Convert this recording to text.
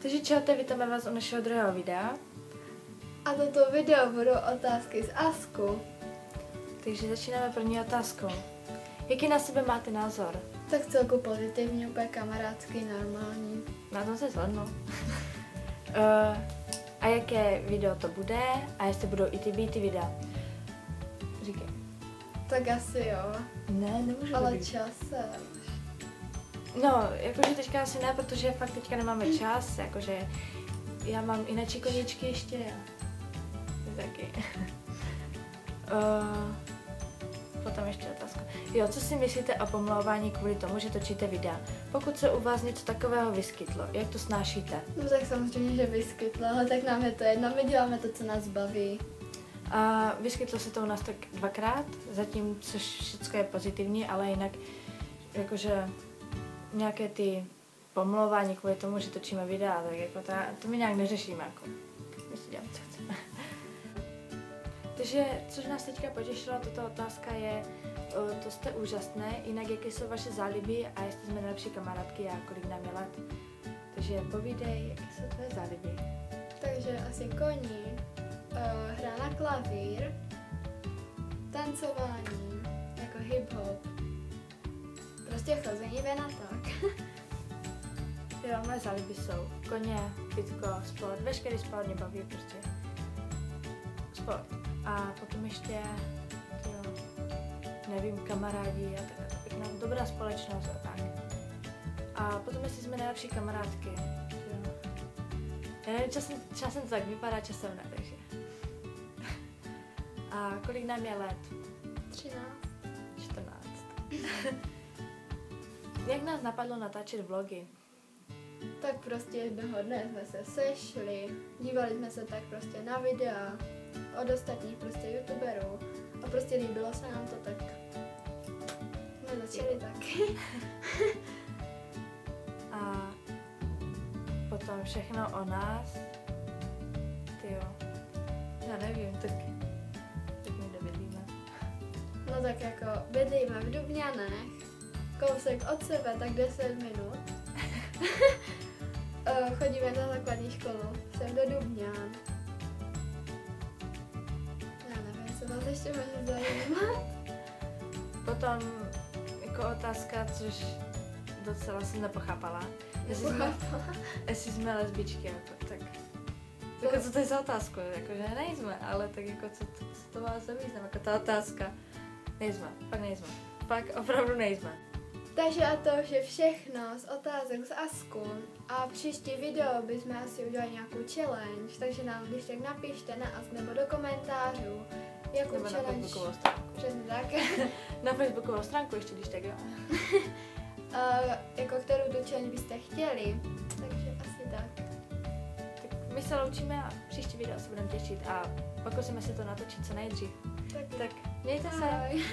Takže čaute, vítáme vás u našeho druhého videa. A toto video budou otázky z Asku. Takže začínáme první otázkou. Jaký na sebe máte názor? Tak celku pozitivní, úplně kamarádský, normální. Na tom se shodnu. A jaké video to bude? A jestli budou i ty beauty videa? Říkej. Tak asi jo. Ne, nemůžu. Ale časem. No, jakože teďka asi ne, protože fakt teďka nemáme čas, jakože já mám i na koníčky ještě, jo. Taky. Potom ještě otázka. Jo, co si myslíte o pomlouvání kvůli tomu, že točíte videa? Pokud se u vás něco takového vyskytlo, jak to snášíte? No tak samozřejmě, že vyskytlo, ale tak nám je to jedno, my děláme to, co nás baví. A vyskytlo se to u nás tak 2krát, zatím, což všechno je pozitivní, ale jinak jakože nějaké ty pomlouvání kvůli tomu, že točíme videa, tak jako to my nějak neřešíme, jako my si děláme, co chceme. Takže, což nás teďka potěšilo, tato otázka je, to jste úžasné, jinak jaké jsou vaše záliby a jestli jsme nejlepší kamarádky a kolik nám je let. Takže povídej, jaké jsou tvoje záliby. Takže asi koní, hra na klavír, tancování, jako hip-hop, prostě chození ven a tak. Jo, moje záliby jsou koně, fitko, sport, veškerý sport mě baví prostě. Sport. A potom ještě, jo, nevím, kamarádi a tak pěkná, dobrá společnost a tak. A potom jestli jsme nejlepší kamarádky, jo. Já nevím, časem to tak vypadá, časem ne, takže. A kolik nám je let? 13. 14. Jak nás napadlo natáčet vlogy? Tak prostě jednoho dne jsme se sešli, dívali jsme se tak prostě na videa od ostatních prostě youtuberů a prostě líbilo se nám to, tak jsme začali taky. A potom všechno o nás, tyjo, já nevím, tak my kde bydlíme. No tak jako bydlíme v Dubňanech, kousek od sebe, tak 10 minut. Chodíme na základní školu, jsem do Dubňan. Já nevím, co vás ještě může zajímat. Potom jako otázka, což docela jsem nepochápala. Jestli jsme lesbičky, jako, tak jako, co to je za otázku? Jakože nejsme, ale tak jako co to má za význam, jako ta otázka. Nejsme, fakt nejsme. Fakt opravdu nejsme. Takže a to už je všechno z otázek z Asku. A příští video bychom asi udělali nějakou challenge, takže nám když tak napište na Ask nebo do komentářů, jakou nebo challenge. na facebookovou stránku. Přesně tak. Na facebookovou stránku ještě, když tak jo. Jako kterou tu challenge byste chtěli, takže asi tak. Tak my se loučíme a příští video se budeme těšit a pokusíme se to natočit co nejdřív. Tak mějte se. Ahoj.